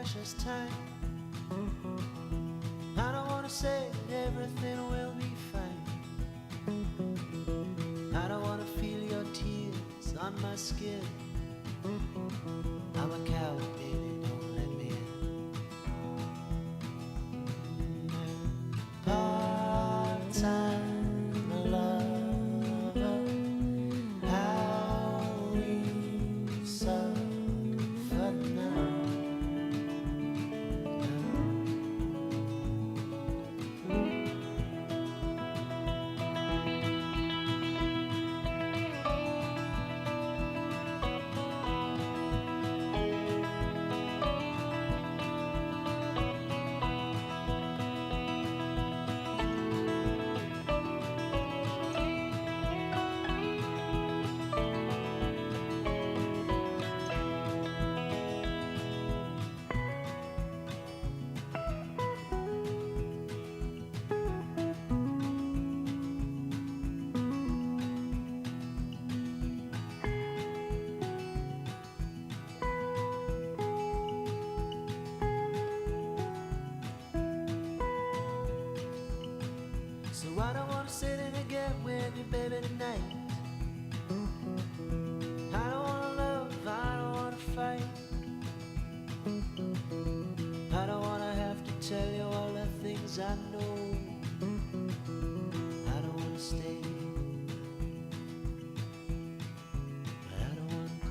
precious time. I don't wanna say that everything will be fine. I don't wanna feel your tears on my skin. I'm a coward, baby, don't let me in. Part-time lover, how we suffer now. So I don't wanna sit in and get with you, baby, tonight. I don't wanna love, I don't wanna fight. I don't wanna have to tell you all the things I know. I don't wanna stay, but I don't wanna go.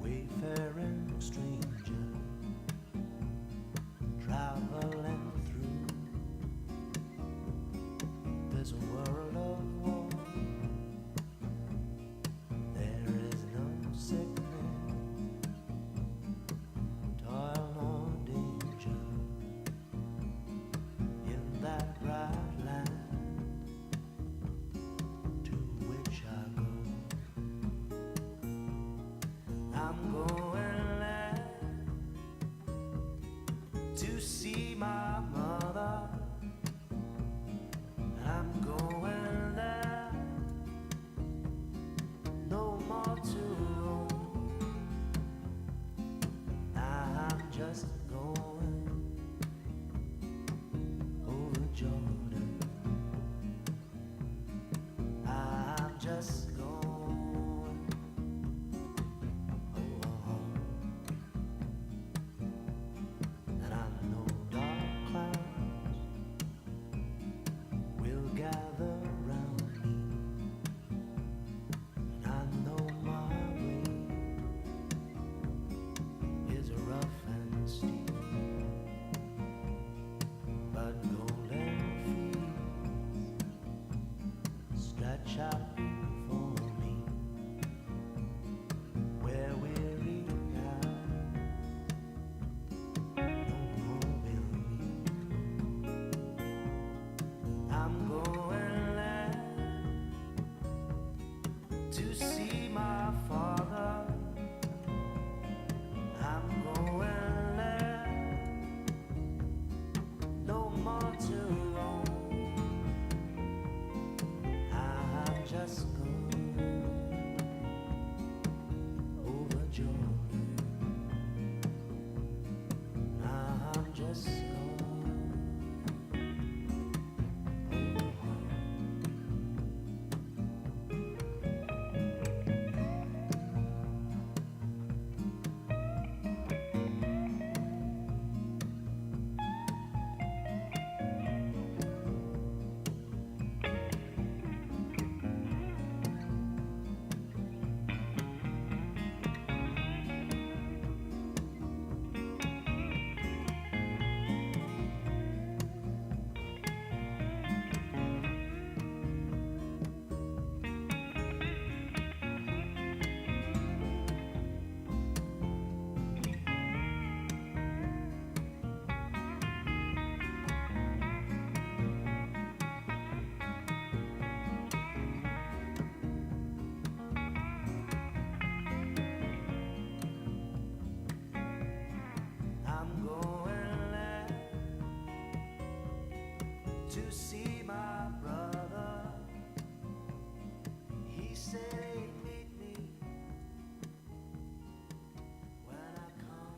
Wayfaring stranger, traveling through this world of war. There is no sickness, toil nor danger in that bright land to which I go. I'm going there to see my mother. I'm going there, no more to roam. I'm just going over Jordan. I'm just going over home. And I know dark clouds will gather round me. And I know my way is rough and steep, but golden fields stretch out for me, where weary eyes no more will meet. I'm going there to see my father. I'm going there, no more to roam. I'm just going over Jordan. I'm just going over home. my brother. He said he'd meet me when I come.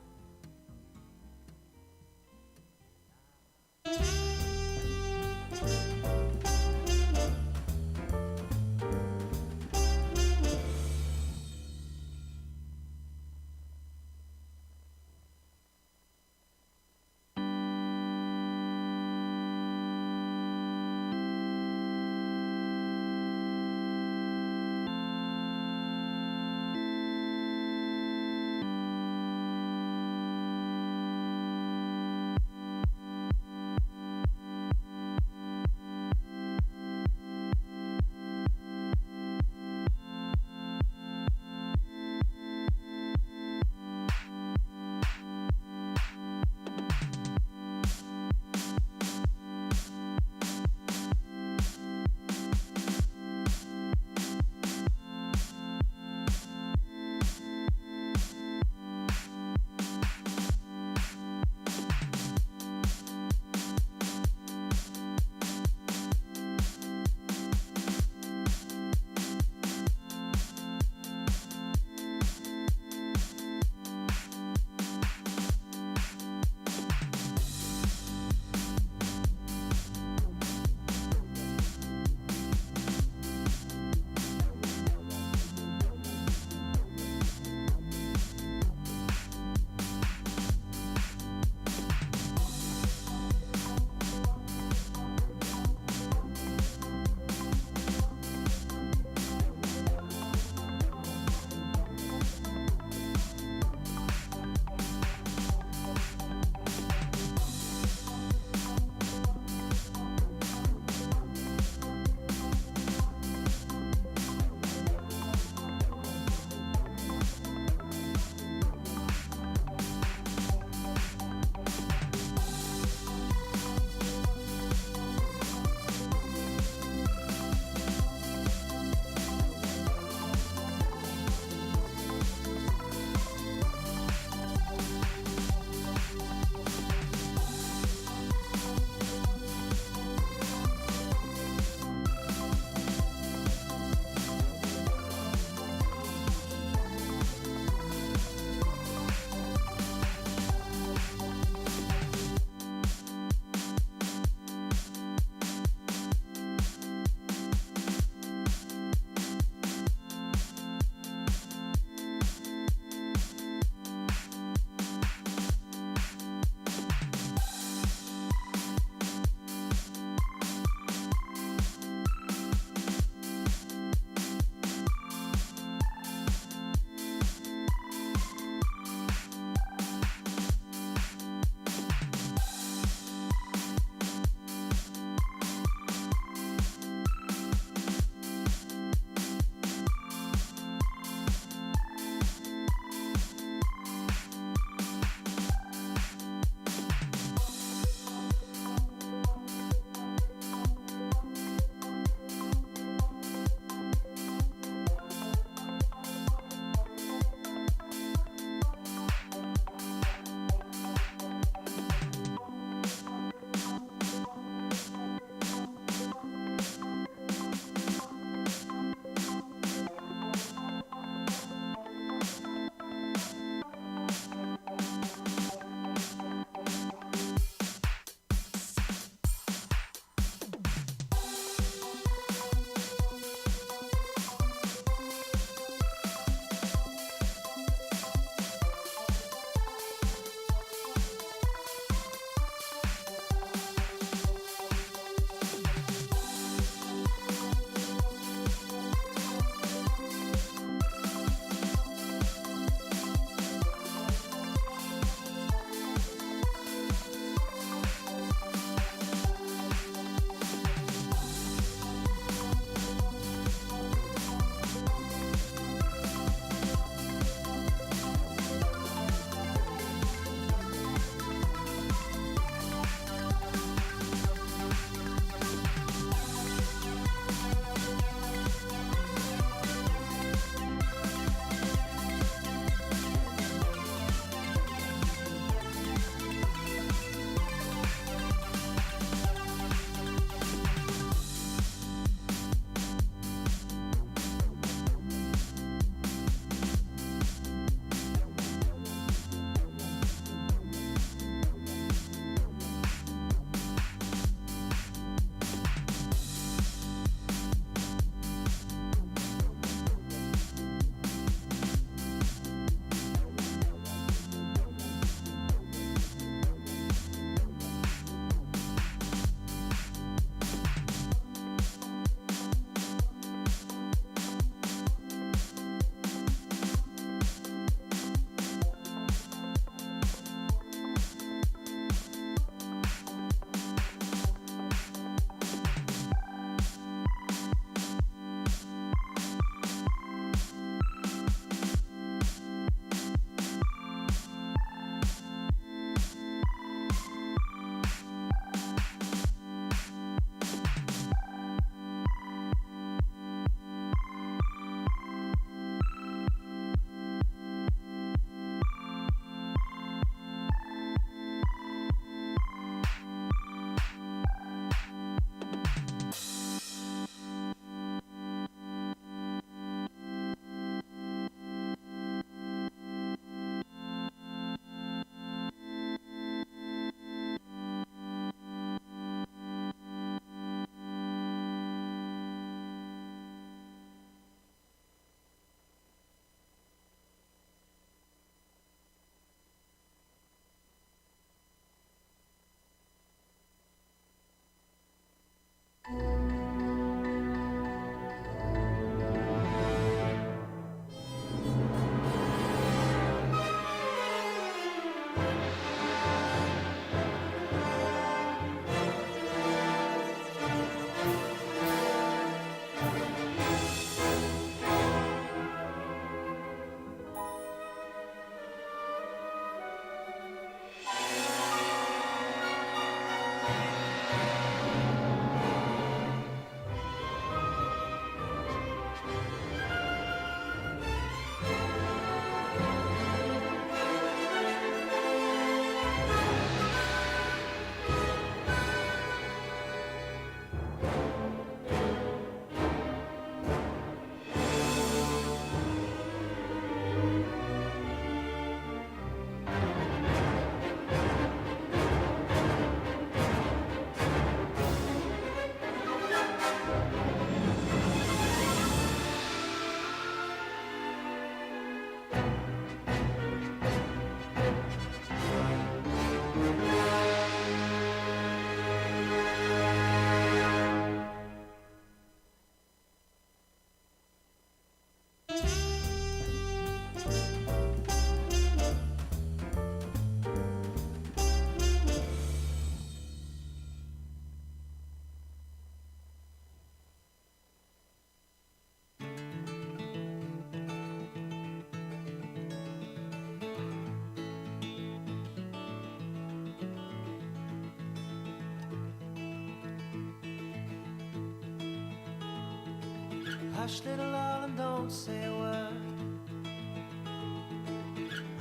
hush, little darling, don't say a word.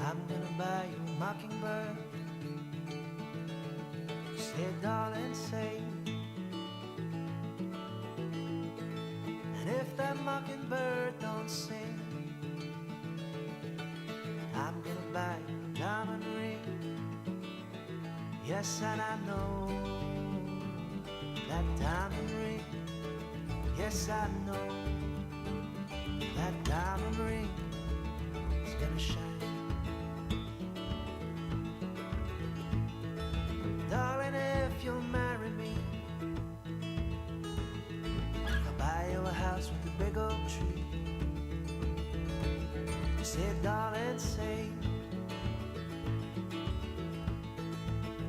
I'm gonna buy you a mockingbird. Say, darling, say. And if that mockingbird don't sing, I'm gonna buy you a diamond ring. Yes, and I know that diamond ring. Yes, I know that diamond ring is gonna shine. Darling, if you'll marry me, I'll buy you a house with a big oak tree. Say, darling, say,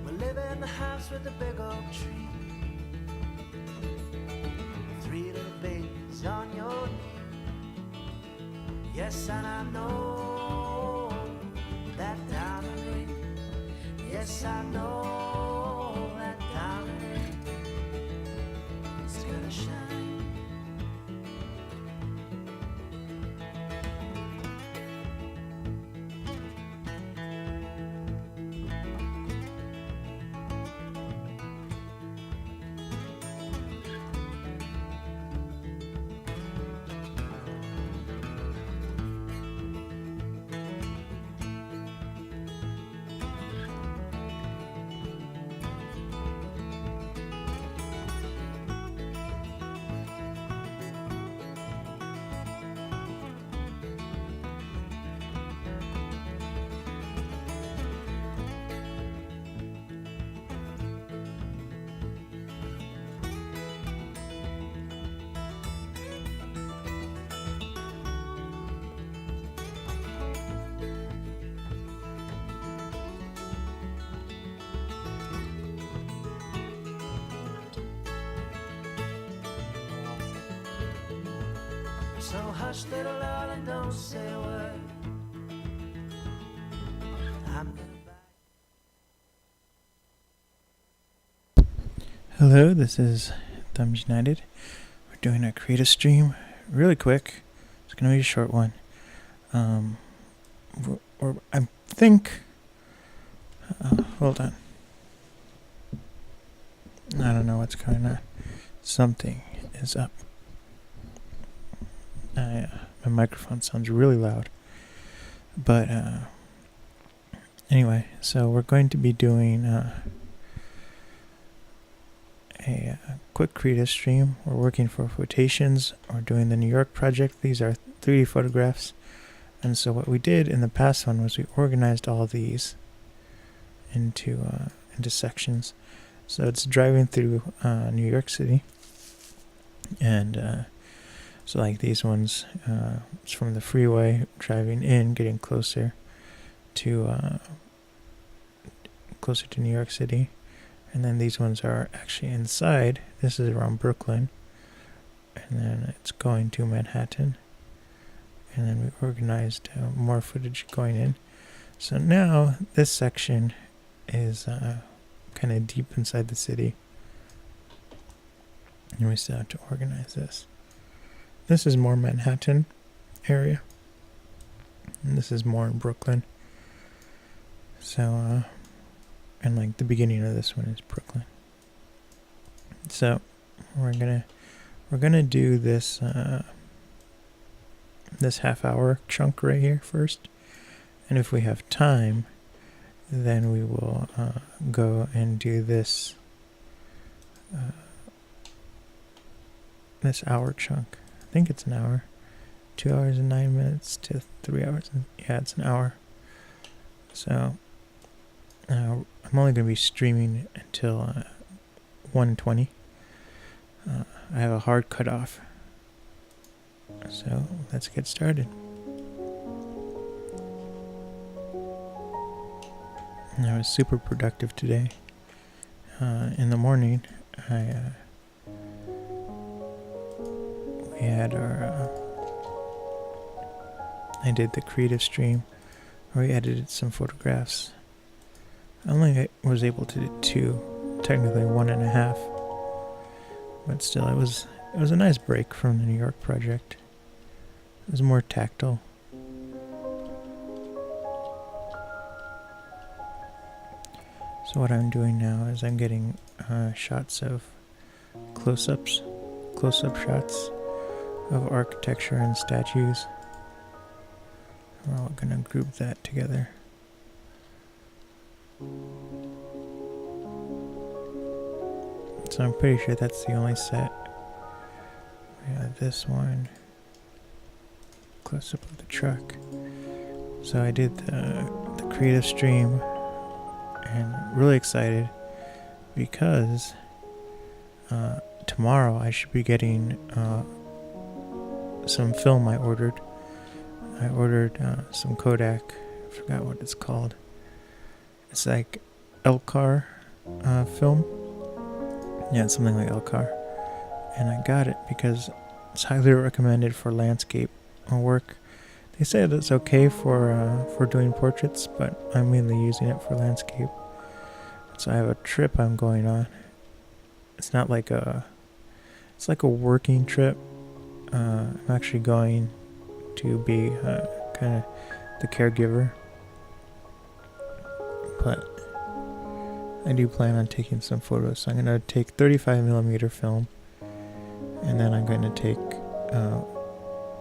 we'll live in the house with the big oak tree. 3 little babies on your knee. Yes, and I know that diamond ring. Yes, I know that diamond ring is gonna shine. So hush, little darling, don't say a word. I'm gonna buy. Hello, this is Thumbs United. We're doing a creative stream really quick. It's going to be a short one. Or I think... hold on. I don't know what's going on. Something is up. My microphone sounds really loud. But anyway, so we're going to be doing a quick creative stream. We're working for quotations. We're doing the New York project. These are 3D photographs. And so what we did in the past one was we organized all these into sections. So it's driving through New York City. And so like these ones, it's from the freeway, driving in, getting closer to New York City. And then these ones are actually inside. This is around Brooklyn. And then it's going to Manhattan. And then we organized more footage going in. So now this section is kind of deep inside the city. And we still have to organize this. This is more Manhattan area. And this is more in Brooklyn. So, and like the beginning of this one is Brooklyn. So we're gonna do this this half-hour chunk right here first, and if we have time, then we will go and do this this hour chunk. I think it's an hour, 2 hours and 9 minutes to 3 hours. Yeah, it's an hour. So I'm only going to be streaming until 1:20. I have a hard cutoff. So let's get started. I was super productive today. In the morning, we had I did the creative stream where we edited some photographs. I only was able to do 2, technically 1.5, but still it was a nice break from the New York project. It was more tactile. So what I'm doing now is I'm getting shots of close-up shots of architecture and statues. We're all gonna group that together. So I'm pretty sure that's the only set. We have this one. Close up of the truck. So I did the creative stream and really excited because tomorrow I should be getting some film I ordered. I ordered some Kodak. I forgot what it's called. It's like Elcar film. Yeah, it's something like Elcar. And I got it because it's highly recommended for landscape work. They said it's okay for doing portraits, but I'm mainly using it for landscape. So I have a trip I'm going on. It's not like it's like a working trip. I'm actually going to be kind of the caregiver, but I do plan on taking some photos. So I'm going to take 35mm film, and then I'm going to take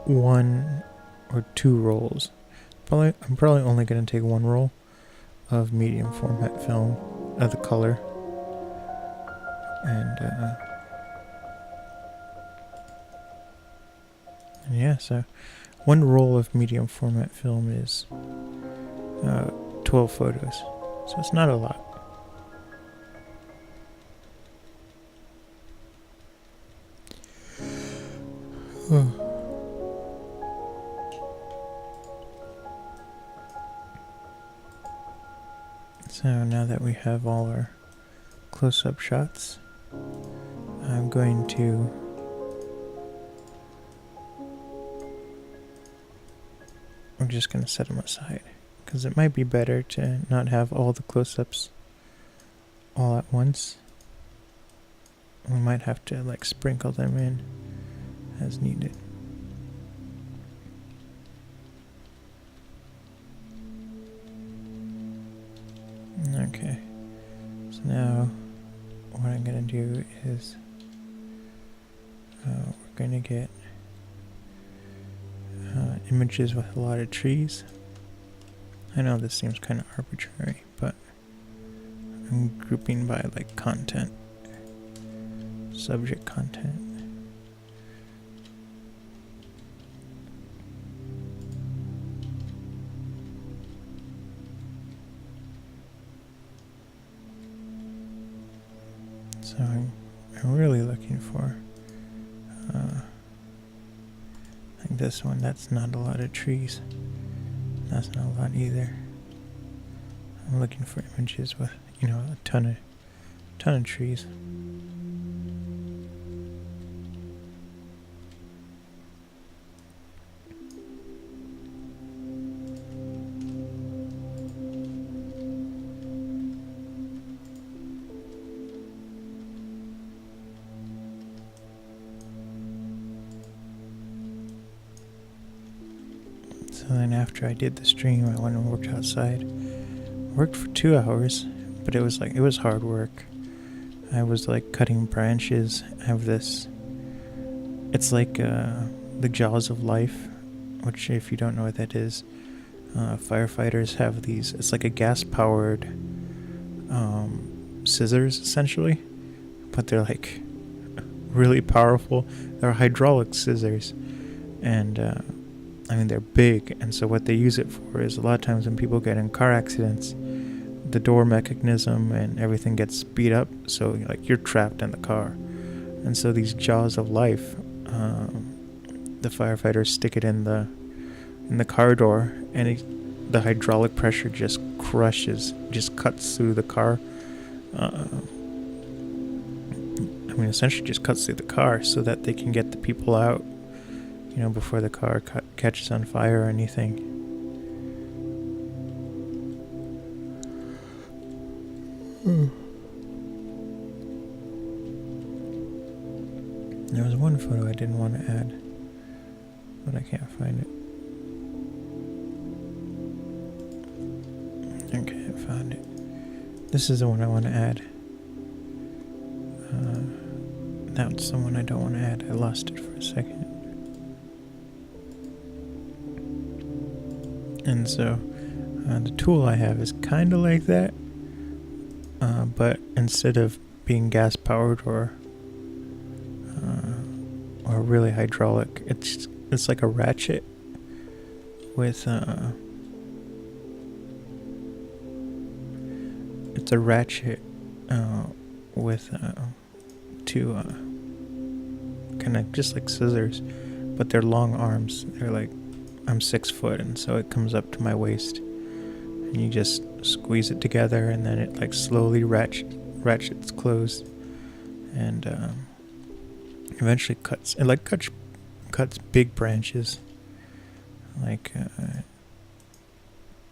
1 or 2 rolls. I'm probably only going to take 1 roll of medium format film of the color, and yeah, so 1 roll of medium format film is 12 photos, so it's not a lot. So now that we have all our close-up shots, I'm just going to set them aside, because it might be better to not have all the close-ups all at once. We might have to like sprinkle them in as needed. Okay, so now what I'm going to do is we're going to get images with a lot of trees. I know this seems kind of arbitrary, but I'm grouping by like content, subject content. So I'm really looking for like this one. That's not a lot of trees. That's not a lot either. I'm looking for images with, a ton of trees. So then after I did the stream, I went and worked outside. Worked for 2 hours, but it was hard work. I was like cutting branches. I have this, it's like the jaws of life, which if you don't know what that is, firefighters have these, it's like a gas-powered scissors essentially, but they're like really powerful. They're hydraulic scissors, and they're big, and so what they use it for is a lot of times when people get in car accidents, the door mechanism and everything gets speed up, so like you're trapped in the car. And so these jaws of life, the firefighters stick it in the car door, and the hydraulic pressure just cuts through the car. Essentially just cuts through the car so that they can get the people out, before the car catches on fire or anything. There was one photo I didn't want to add. but I can't find it. Okay, I found it. This is the one I want to add. That's the one I don't want to add. I lost it for a second. And so the tool I have is kind of like that, but instead of being gas powered or really hydraulic, it's like a ratchet with it's a ratchet with two kind of just like scissors, but they're long arms. They're like, I'm 6 foot, and so it comes up to my waist, and you just squeeze it together, and then it like slowly ratchets closed, and eventually cuts. It like cuts big branches, like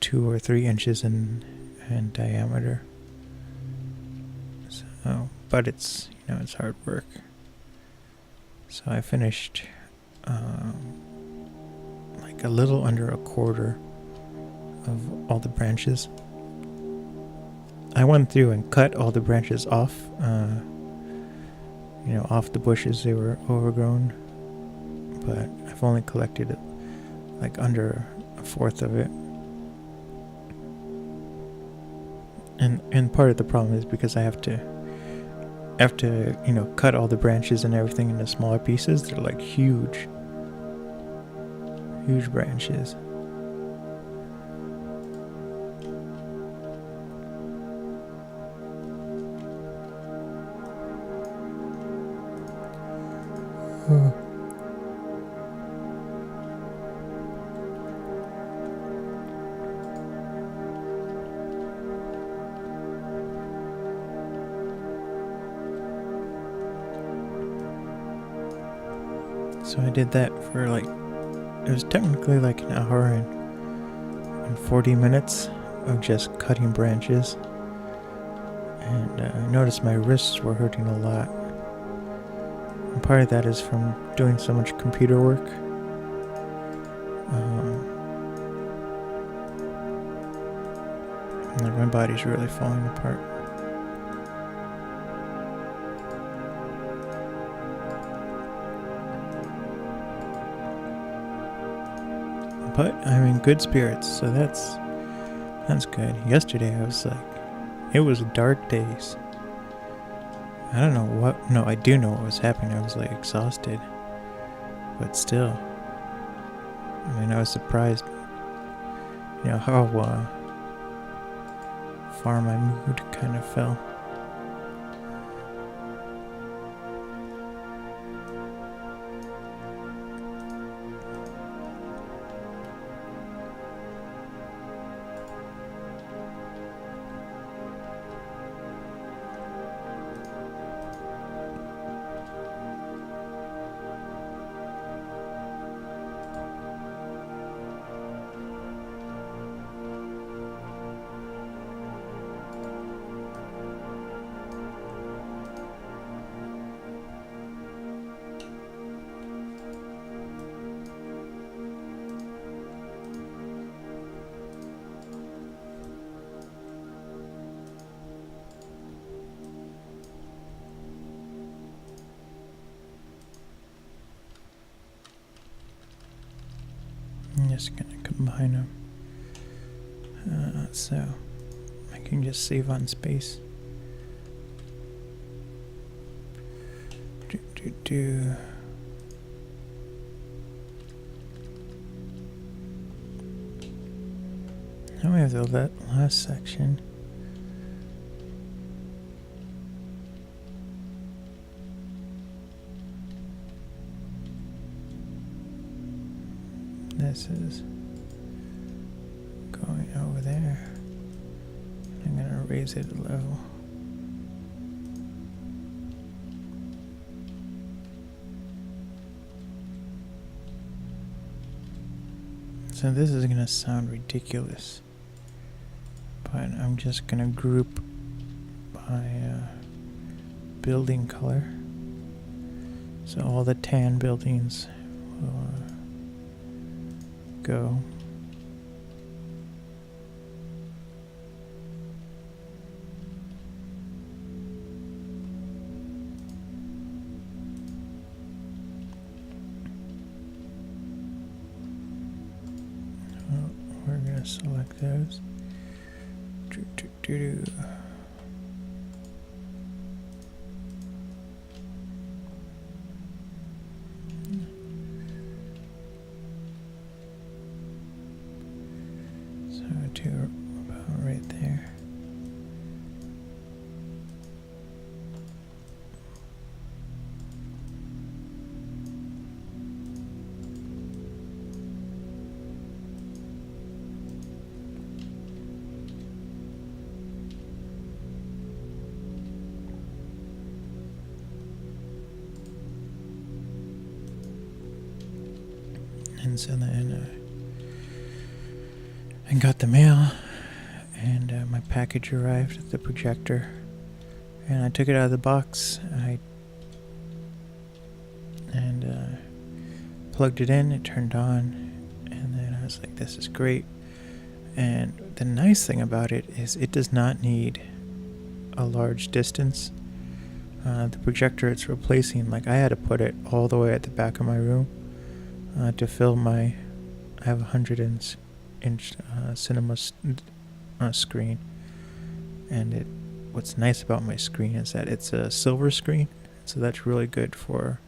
2 or 3 inches in diameter. So, but it's it's hard work. So I finished like a little under a quarter of all the branches. I went through and cut all the branches off, off the bushes. They were overgrown, but I've only collected it like under a fourth of it. And part of the problem is because I have to cut all the branches and everything into smaller pieces. They're like huge branches. So I did that for it was technically like an hour and 40 minutes of just cutting branches. And I noticed my wrists were hurting a lot. And part of that is from doing so much computer work. Like my body's really falling apart. But I'm in good spirits, so that's good. Yesterday I was it was dark days. I don't know what, no, I do know what was happening. I was exhausted, but still, I was surprised, how far my mood kind of fell. I'm just gonna combine them so I can just save on space. Now we have that last section. This is going over there. I'm gonna raise it a level. So this is gonna sound ridiculous, but I'm just gonna group by building color. So all the tan buildings will go. We're gonna select those. So to about right there. And so then I got the mail, and my package arrived at the projector, and I took it out of the box. I plugged it in, it turned on, and then I was like, this is great. And the nice thing about it is it does not need a large distance. The projector it's replacing, like I had to put it all the way at the back of my room to fill my, I have a 100-inch cinema screen, and what's nice about my screen is that it's a silver screen, so that's really good for,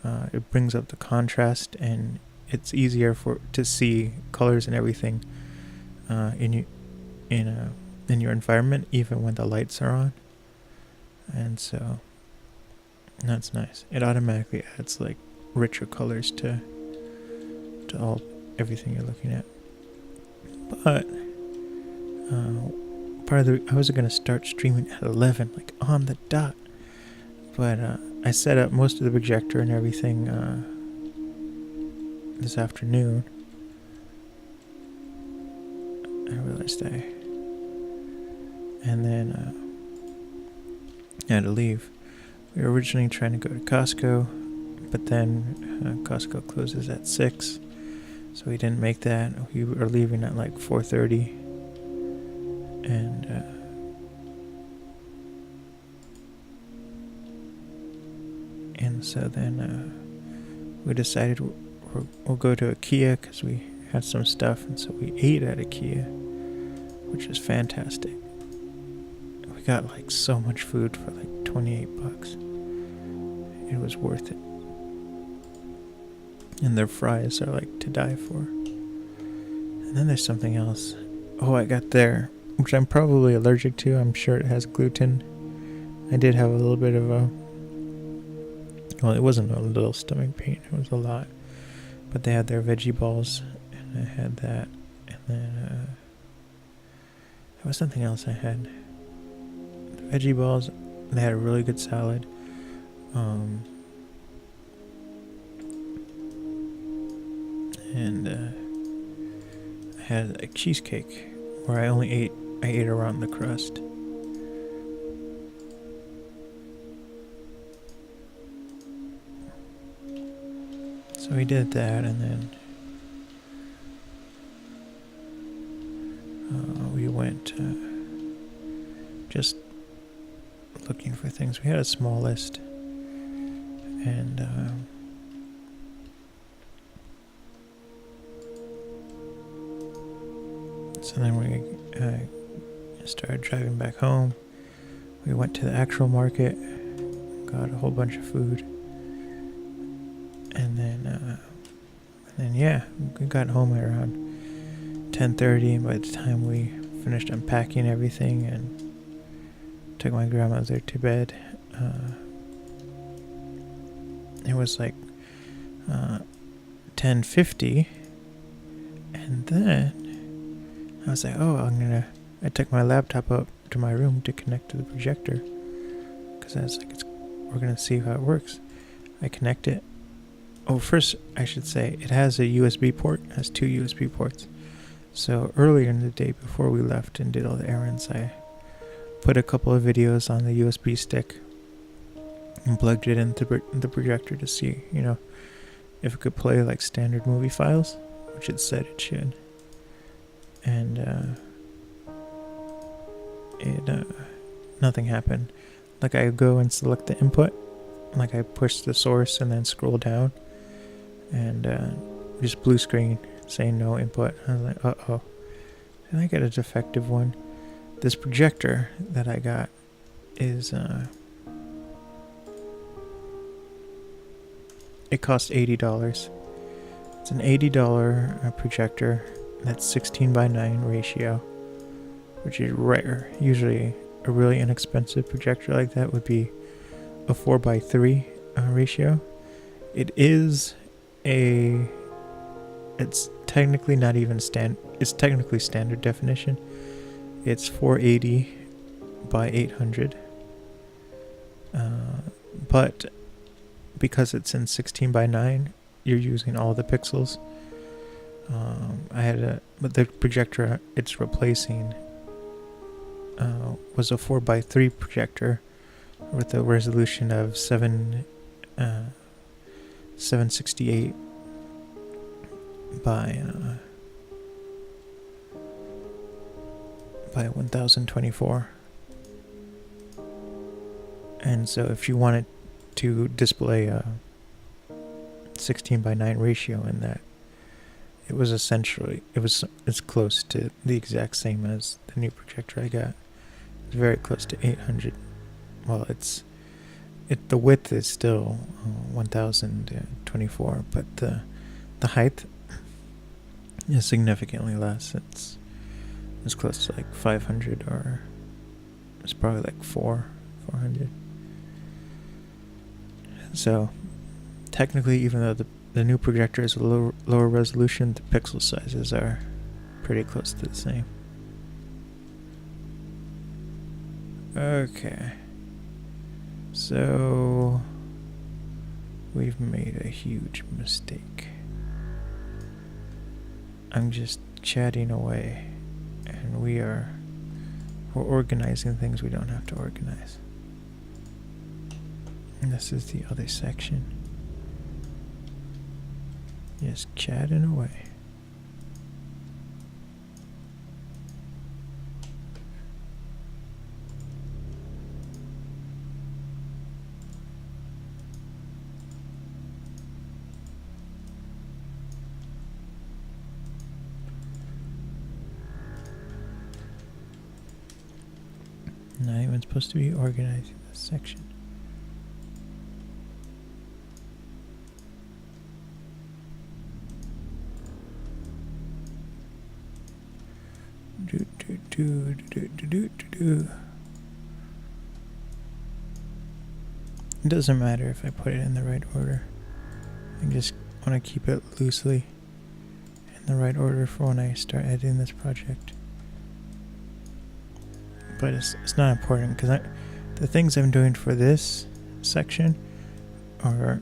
it brings up the contrast, and it's easier to see colors and everything in your environment, even when the lights are on. And so that's nice. It automatically adds like richer colors to everything you're looking at. But I was gonna start streaming at 11, like on the dot. But I set up most of the projector and everything this afternoon. I realized and then I had to leave. We were originally trying to go to Costco, but then Costco closes at 6, so we didn't make that. We were leaving at like 4:30, and so then we decided we'll go to IKEA because we had some stuff, and so we ate at IKEA, which is fantastic. We got like so much food for like $28. It was worth it. And their fries are like to die for. And then there's something else. Oh, I got there, which I'm probably allergic to. I'm sure it has gluten. I did have a little bit of well, it wasn't a little stomach pain, it was a lot. But they had their veggie balls, and I had that. And then there was something else I had. The veggie balls, they had a really good salad. And I had a cheesecake where I ate around the crust. So we did that, and then we went just looking for things. We had a small list, and so then we started driving back home. We went to the actual market, got a whole bunch of food, and then yeah, we got home at around 10:30, and by the time we finished unpacking everything and took my grandmother to bed, it was like 10:50, and then I was like, oh, I took my laptop up to my room to connect to the projector, because I was like, we're gonna see how it works. I connect it. Oh, first I should say it has a USB port. It has 2 USB ports. So earlier in the day, before we left and did all the errands, I put a couple of videos on the USB stick and plugged it into the projector to see, if it could play like standard movie files, which it said it should. And nothing happened. Like I go and select the input, like I push the source and then scroll down, and just blue screen saying no input. I was like, uh-oh, did I get a defective one? This projector that I got is it cost $80. It's an $80 projector that's 16:9 ratio, which is rare. Usually a really inexpensive projector like that would be a 4:3 ratio. It's technically not even it's technically standard definition. It's 480 by 800. But because it's in 16:9, you're using all the pixels. But the projector it's replacing was a 4:3 projector with a resolution of 768 by 1024. And so if you wanted to display a 16:9 ratio in that, it's close to the exact same as the new projector I got. It's very close to 800. Well, the width is still 1024, but the height is significantly less. It's close to like 500, or it's probably like 400. So technically, even though the new projector is a lower resolution, the pixel sizes are pretty close to the same. Okay, so we've made a huge mistake. I'm just chatting away, and we're organizing things we don't have to organize. And this is the other section. Just chatting away. Not even supposed to be organizing this section. It doesn't matter if I put it in the right order. I just want to keep it loosely in the right order for when I start editing this project. But it's not important, because the things I'm doing for this section are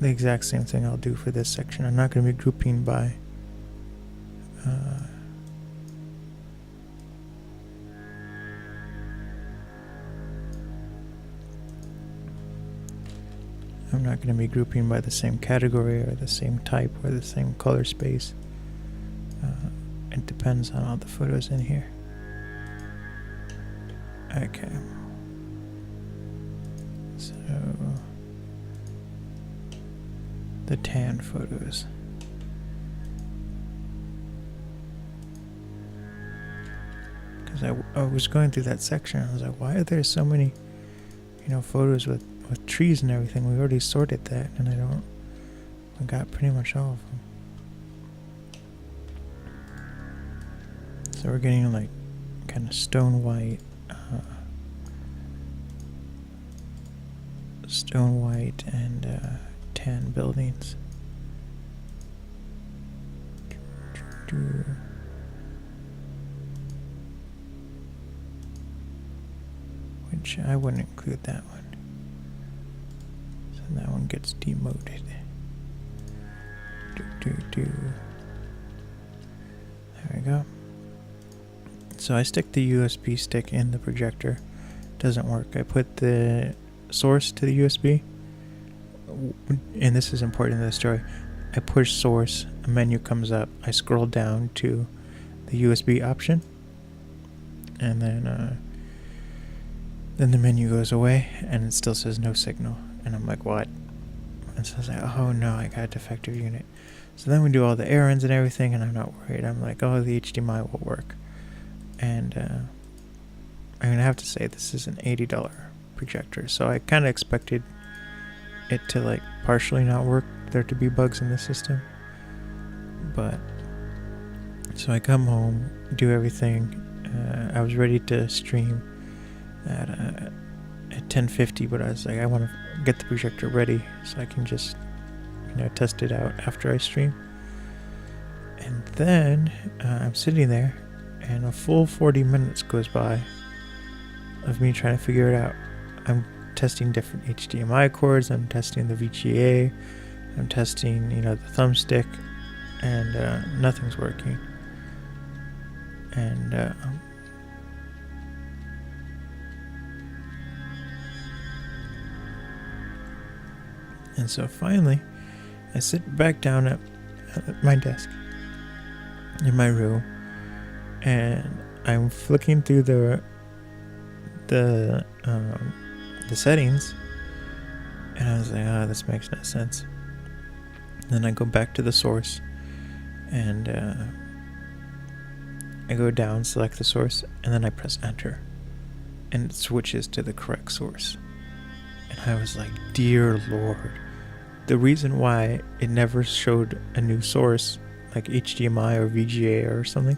the exact same thing I'll do for this section. I'm not going to be grouping by I'm not going to be grouping by the same category or the same type or the same color space. It depends on all the photos in here. Okay. So the tan photos. Because I was going through that section, I was like, why are there so many, photos with trees and everything? We already sorted that, and I got pretty much all of them. So we're getting like kind of stone white and tan buildings. Which I wouldn't include that one. So that one gets demoted. There we go. So I stick the USB stick in the projector. Doesn't work. I put the source to the USB, and this is important in the story. I push source, a menu comes up. I scroll down to the USB option, and then the menu goes away, and it still says no signal. And I'm like, what? And so I was like, oh no, I got a defective unit. So then we do all the errands and everything, and I'm not worried. I'm like, oh, the HDMI will work. And I'm going to have to say this is an $80 projector. So I kind of expected it to like partially not work, there to be bugs in the system. But so I come home, do everything. I was ready to stream at 10:50, but I was like, I want to get the projector ready so I can just test it out after I stream. And then I'm sitting there, and a full 40 minutes goes by of me trying to figure it out. I'm testing different HDMI cords, I'm testing the VGA, I'm testing the thumbstick, and nothing's working. And so finally I sit back down at my desk in my room, and I'm flicking through the settings, and I was like, this makes no sense. Then I go back to the source, and I go down, select the source, and then I press enter, and it switches to the correct source. And I was like, dear Lord. The reason why it never showed a new source, like HDMI or VGA or something,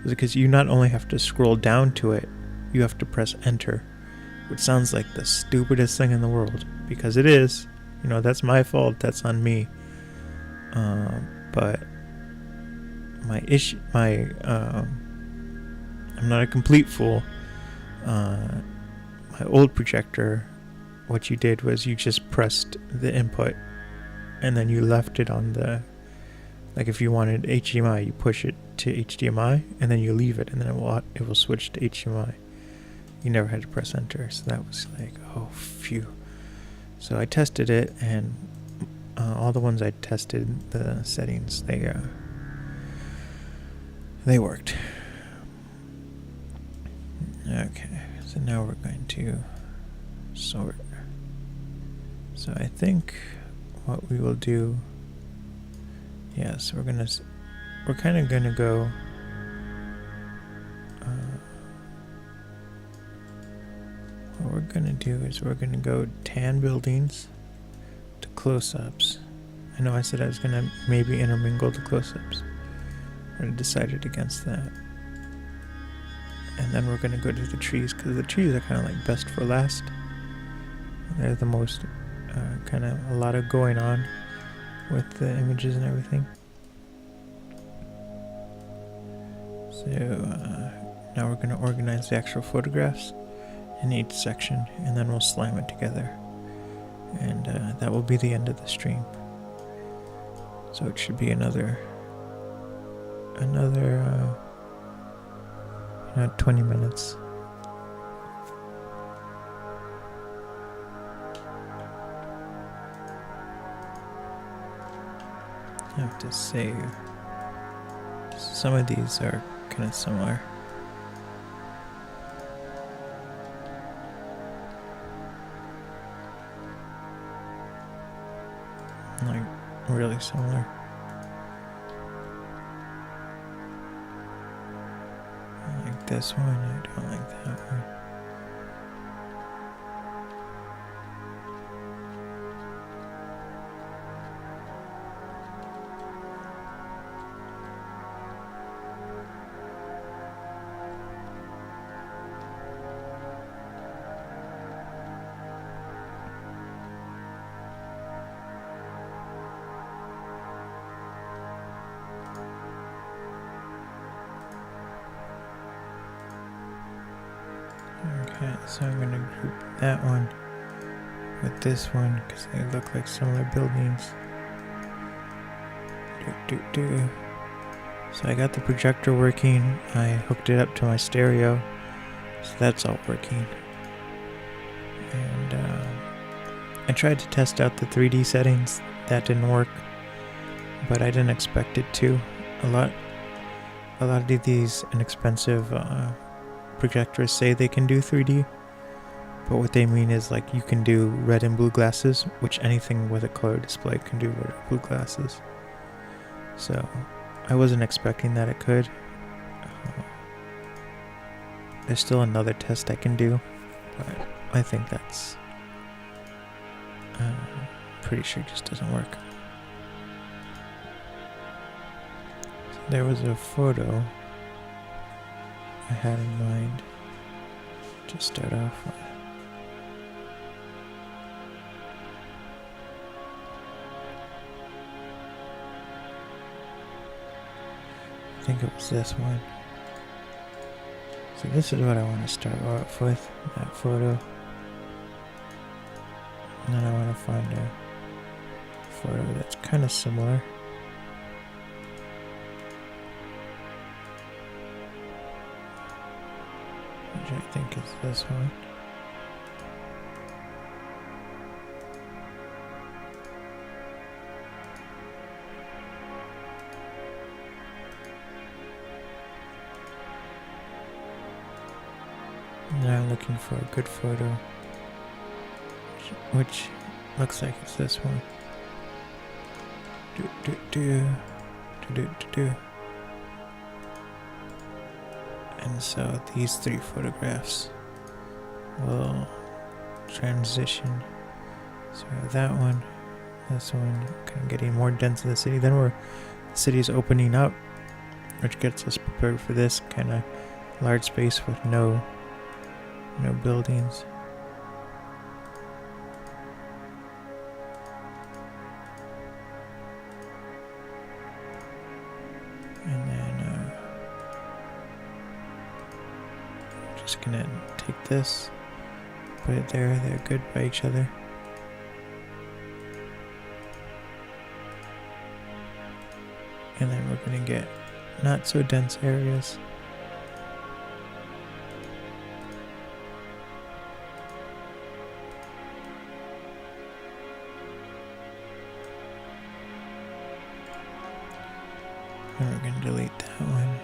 is because you not only have to scroll down to it, you have to press enter, which sounds like the stupidest thing in the world, because it is. That's my fault, that's on me. But I'm not a complete fool. My old projector, what you did was you just pressed the input, and then you left it on the, like if you wanted HDMI, you push it to HDMI, and then you leave it, and then it will switch to HDMI. You never had to press enter, so that was like, oh, phew. So I tested it, and all the ones I tested, the settings, they worked. Okay, so now we're going to sort. So I think what we will do, we're kind of gonna go what we're gonna do is we're gonna go tan buildings to close-ups. I know I said I was gonna maybe intermingle the close-ups, but I decided against that. And then we're gonna go to the trees, because the trees are kind of like best for last. They're the most kind of a lot of going on with the images and everything. So now we're going to organize the actual photographs in each section, and then we'll slam it together, and that will be the end of the stream. So it should be another 20 minutes. I have to save. Some of these are kind of similar. Like, really similar. I like this one, I don't like that one. Okay, so I'm going to group that one with this one because they look like similar buildings. So I got the projector working. I hooked it up to my stereo, so that's all working. And I tried to test out the 3D settings. That didn't work. but I didn't expect it to. A lot of these inexpensive projectors say they can do 3D, but what they mean is like you can do red and blue glasses, which anything with a color display can do red or blue glasses. So I wasn't expecting that it could. There's still another test I can do, but I think that's pretty sure it just doesn't work. So there was a photo I had in mind to start off with. I think it was this one. So this is what I want to start off with, that photo. And then I want to find a photo that's kind of similar. Which I think is this one. Now I'm looking for a good photo, which looks like it's this one. And so these 3 photographs will transition. So that one, this one, kind of getting more dense in the city. Then the city's opening up, which gets us prepared for this kind of large space with no buildings. And then I'm just gonna take this, put it there. They're good by each other. And then we're gonna get not so dense areas. And we're going to delete that one.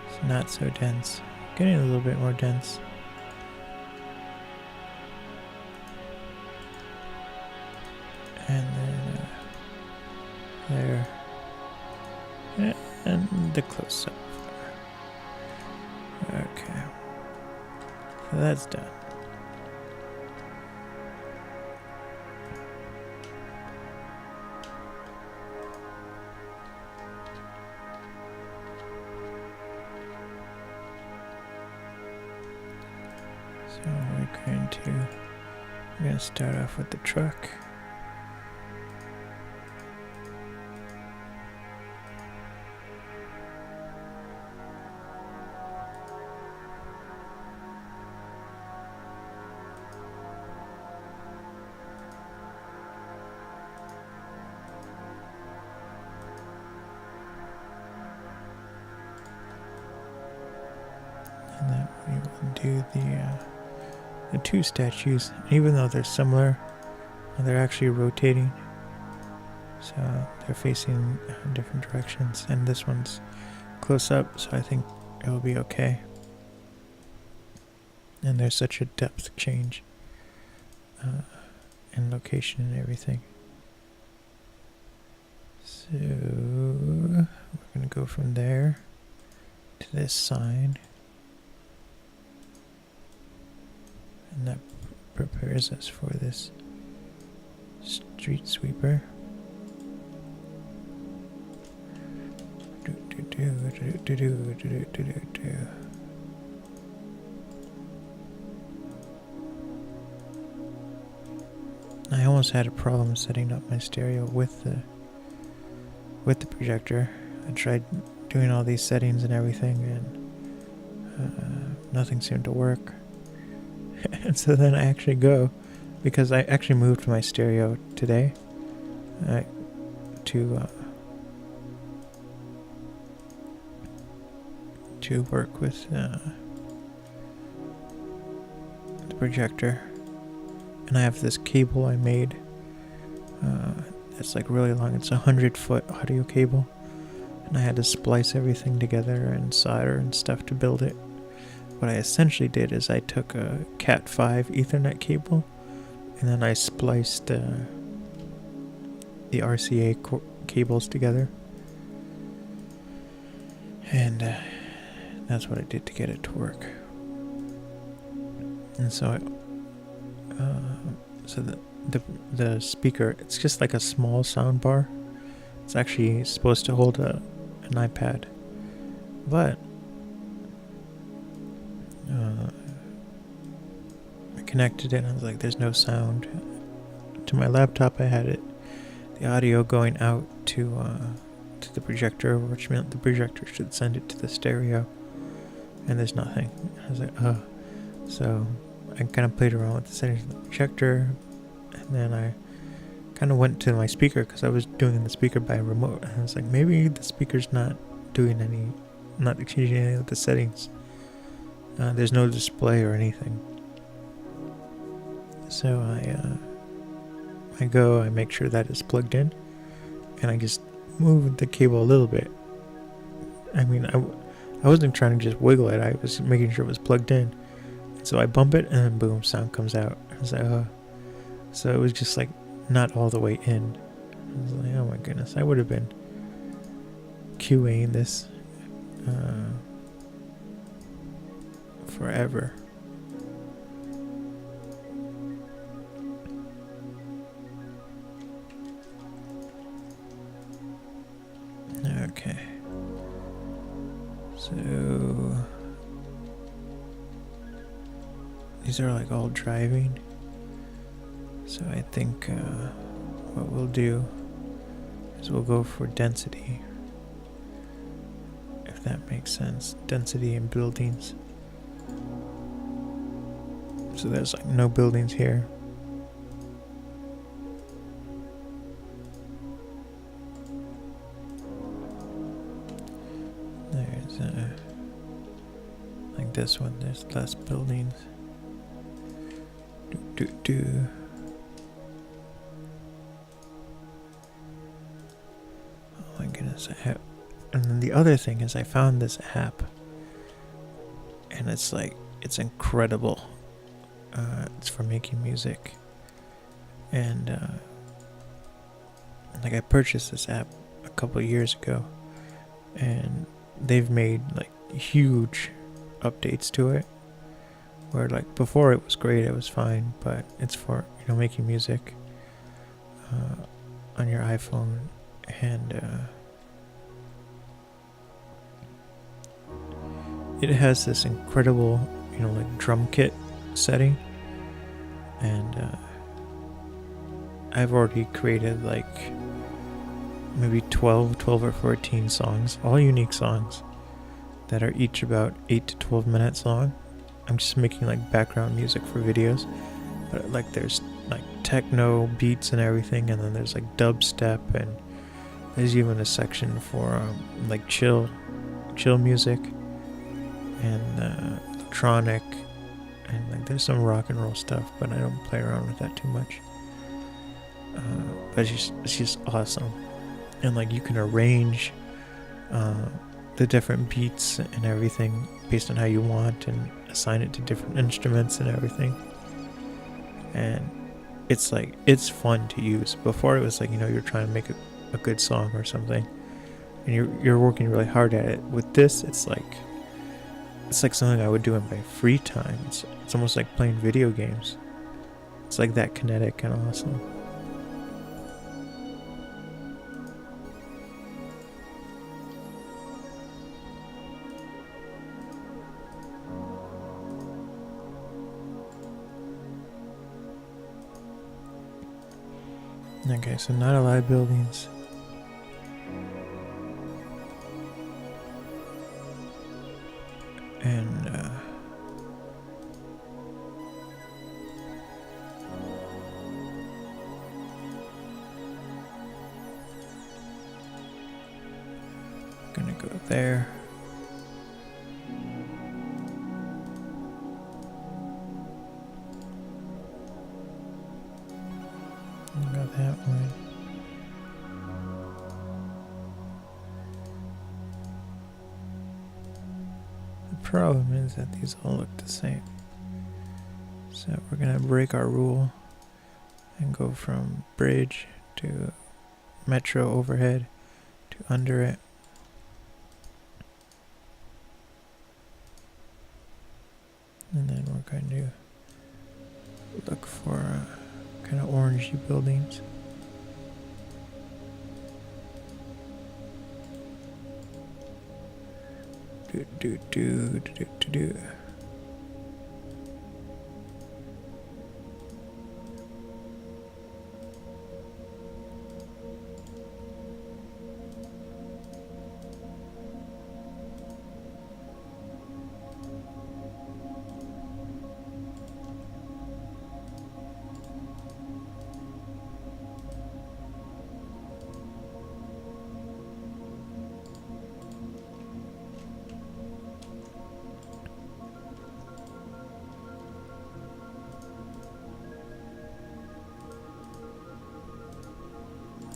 It's not so dense. Getting a little bit more dense. And then there. And the close up. Okay. So that's done. So we're going to start off with the truck. And then we will do the 2 statues. Even though they're similar, they're actually rotating. So they're facing different directions. And this one's close up, so I think it'll be okay. And there's such a depth change in location and everything. So we're going to go from there to this sign. And that prepares us for this street sweeper. I almost had a problem setting up my stereo with the projector. I tried doing all these settings and everything, and nothing seemed to work. And so then I actually go, because I actually moved my stereo today to work with the projector. And I have this cable I made It's like really long. It's a 100-foot audio cable. And I had to splice everything together and solder and stuff to build it. What I essentially did is I took a Cat5 Ethernet cable and then I spliced the RCA cables together. And that's what I did to get it to work. And so the speaker, it's just like a small sound bar. It's actually supposed to hold an iPad, but I connected it and I was like, there's no sound. To my laptop I had the audio going out to the projector, which meant the projector should send it to the stereo, and there's nothing. I was like, so I kind of played around with the settings of the projector, and then I kind of went to my speaker because I was doing the speaker by remote, and I was like, maybe the speaker's not changing any of the settings. There's no display or anything. So I make sure that it's plugged in, and I just move the cable a little bit. I mean, I wasn't trying to just wiggle it. I was making sure it was plugged in. So I bump it, and then boom, sound comes out. I was like, so it was just like not all the way in. I was like, oh my goodness, I would have been QAing this forever. Okay. So these are like all driving. So I think what we'll do is we'll go for density, if that makes sense. Density in buildings. So there's like no buildings here. There's like this one, there's less buildings. Oh my goodness, and then the other thing is I found this app, and it's incredible. It's for making music, and like I purchased this app a couple of years ago, and they've made like huge updates to it, where like before it was great, it was fine, but it's for making music on your iPhone, and it has this incredible like drum kit setting, and I've already created like maybe 12 or 14 songs, all unique songs that are each about 8 to 12 minutes long. I'm just making like background music for videos, but like there's like techno beats and everything, and then there's like dubstep, and there's even a section for like chill music and electronic, and like there's some rock and roll stuff, but I don't play around with that too much. But it's just awesome, and like you can arrange the different beats and everything based on how you want, and assign it to different instruments and everything. And it's like, it's fun to use. Before it was like, you're trying to make a good song or something, and you're working really hard at it. With this, it's like something I would do in my free time. It's almost like playing video games. It's like that kinetic and awesome. Okay, so not a lot of buildings. And gonna go there. Go that way. problem is that these all look the same. So we're gonna break our rule and go from bridge to metro overhead to under it. And then we're going to look for kind of orangey buildings. Do.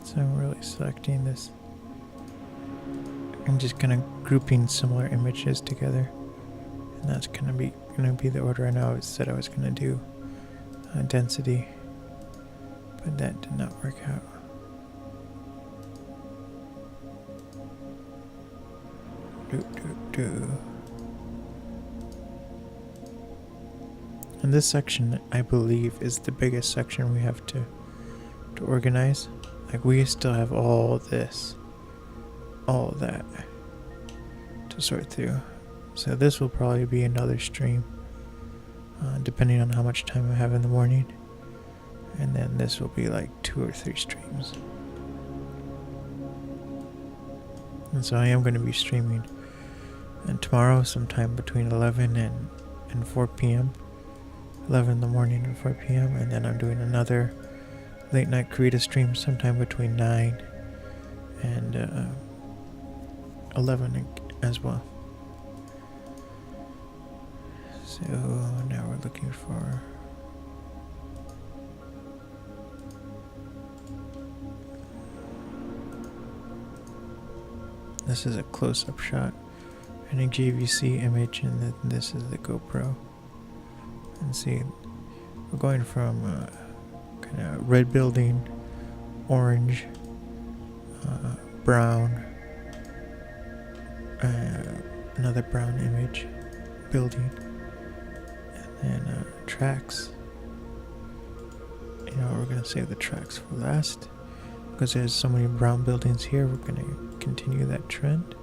So I'm really selecting this. I'm just kind of grouping similar images together, and that's gonna be the order. I know I said I was gonna do density, but that did not work out. And this section, I believe, is the biggest section we have to organize. Like, we still have all this, all of that to sort through. So this will probably be another stream, depending on how much time I have in the morning. And then this will be like 2 or 3 streams. And so I am going to be streaming and tomorrow sometime between 11 and 4 p.m. 11 in the morning and 4 p.m. And then I'm doing another late night creative stream sometime between 9 and 11 as well. So now we're looking for this is a close-up shot and a JVC image, and then this is the GoPro. And see, we're going from kind of red building, orange, brown, another brown image, building, and then tracks. You know, we're gonna save the tracks for last because there's so many brown buildings here. We're gonna continue that trend.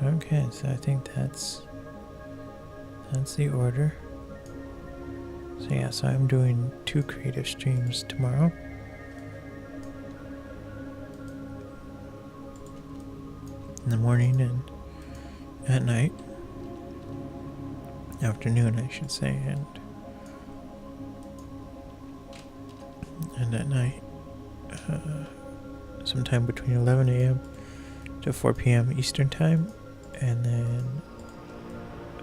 Okay, so I think that's the order. So yeah, so I'm doing 2 creative streams tomorrow. In the morning and at night. Afternoon, I should say, and at night. Sometime between 11 a.m. to 4 p.m. Eastern time. And then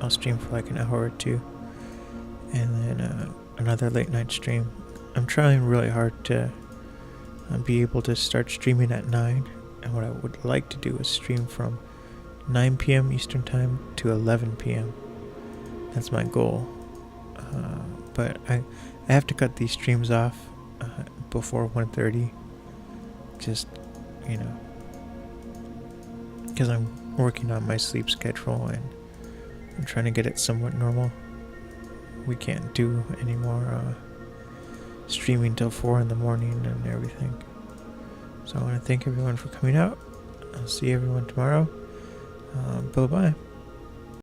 I'll stream for like an hour or 2, and then another late night stream. I'm trying really hard to be able to start streaming at 9, and what I would like to do is stream from 9 p.m. Eastern time to 11 p.m. That's my goal, but I have to cut these streams off before 1:30, just, you know, because I'm working on my sleep schedule and I'm trying to get it somewhat normal. We can't do any more streaming till 4 in the morning and everything. So I want to thank everyone for coming out. I'll see everyone tomorrow. Bye-bye.